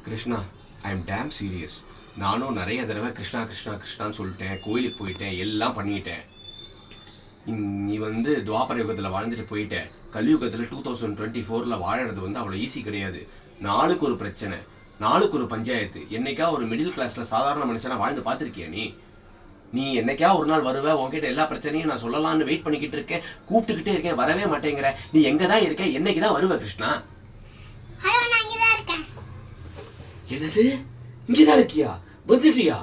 Krishna, I am damn serious. நானும் நிறைய தடவை கிருஷ்ணா கிருஷ்ணா கிருஷ்ணான்னு சொல்லிட்டேன், கோயிலுக்கு போயிட்டேன், எல்லாம் பண்ணிட்டேன். நீ துவாபர யுகத்தில் வாழ்ந்துட்டு போயிட்ட. கலியுகத்தில் 2024 வாழறது அவ்வளோ ஈஸி கிடையாது. நாளுக்கு ஒரு பிரச்சனை, நாளுக்கு ஒரு பஞ்சாயத்து. என்னைக்கா ஒரு மிடில் கிளாஸ்ல சாதாரண மனுஷனா வாழ்ந்து பார்த்துருக்கியா நீ என்னைக்கா ஒரு நாள் வருவ, உன்கிட்ட எல்லா பிரச்சனையும் நான் சொல்லலாம்னு வெயிட் பண்ணிக்கிட்டு இருக்கேன், கூப்பிட்டுக்கிட்டே இருக்கேன், வரவே மாட்டேங்கிற. நீ எங்க தான் இருக்க, என்னைக்கு தான் வருவ கிருஷ்ணா? என்னது, இங்கதான் இருக்கியா? வந்துட்டியா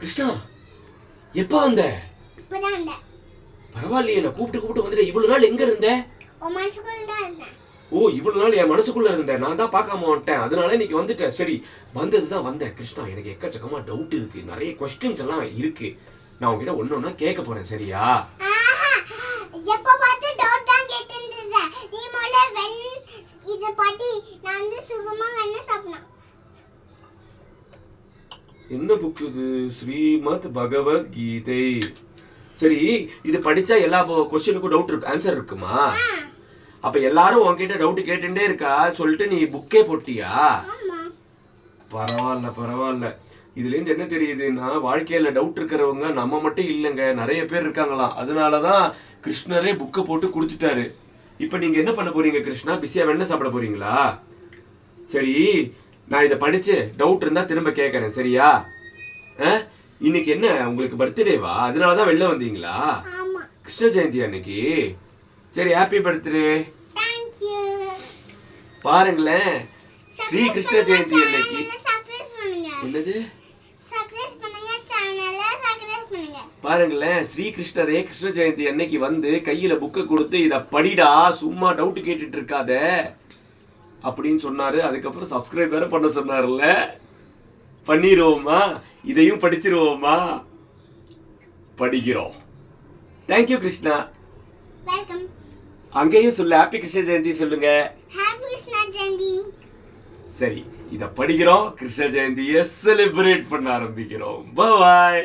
கிருஷ்ணா? எப்ப வந்த? பரவாயில்லையே, நான் கூப்பிட்டு வந்துட்டேன். இவ்வளவு நாள் எங்க இருந்த? ஓ, இவ்வளவு நாள் என் மனசுக்குள்ள இருந்தேன், நான் தான் பார்க்காம வந்துட்டேன், அதனால இன்னைக்கு வந்துட்டேன். சரி, வந்ததுதான் வந்தேன். கிருஷ்ணா, எனக்கு எக்கச்சக்கமா டவுட் இருக்கு, நிறைய கொஸ்டின்ஸ் எல்லாம் இருக்கு. நான் உங்ககிட்ட ஒன்னொன்னா கேட்க போறேன், சரியா? என்ன புக் இது? ஸ்ரீமத் பகவத்கீதை. சரி, இது படிச்சா எல்லா கொஸ்டினுக்கும் டவுட் இருக்கு, ஆன்சர் இருக்குமா? அப்ப எல்லாரும் உன்கிட்ட டவுட் கேட்டுட்டே இருக்கா சொல்லிட்டு நீ புக்கே போட்டியா? பரவாயில்ல. இதுல இருந்து என்ன தெரியுதுன்னா, வாழ்க்கையில டவுட் இருக்கிறவங்க நம்ம மட்டும் இல்லைங்க, நிறைய பேர் இருக்காங்களாம். அதனாலதான் கிருஷ்ணரே புக்கை போட்டு கொடுத்துட்டாரு. இப்ப நீங்க என்ன பண்ண போறீங்க கிருஷ்ணா? பிஸியா வெண்ணெய் சாப்பிட போறீங்களா? சரி, நான் இதை படிச்சு டவுட் இருந்தா திரும்ப கேட்கறேன், சரியா? இன்னைக்கு என்ன உங்களுக்கு பர்த்டேவா? அதனாலதான் வெளில வந்தீங்களா? கிருஷ்ண ஜெயந்தி அன்னைக்கு. சரி, ஹாப்பி பர்த்டே. பாருங்களேன், ஸ்ரீ கிருஷ்ண ஜெயந்தி அன்னைக்கு. என்னது? பாருங்களேன், ஸ்ரீ கிருஷ்ணரே கிருஷ்ண ஜெயந்தி அன்னைக்கு கையில புக்கை கொடுத்து இத படிடா, சும்மா டவுட் கேட்டுட்டு இருக்காத அப்படின்னு சொன்னாரு. அதுக்கப்புறம் சப்ஸ்கிரைப் வேற பண்ண சொன்னார்ல. பண்ணிடுவோமா? இதையும் படிச்சிருவோமா? படிக்கிறோம். தேங்க்யூ கிருஷ்ணா. அங்கேயும் சொல்லு, ஹாப்பி கிருஷ்ண ஜெயந்தி சொல்லுங்க. சரி, இத படிக்கிறோம், கிருஷ்ண ஜெயந்தியை செலிப்ரேட் பண்ண ஆரம்பிக்கிறோம். பாய்.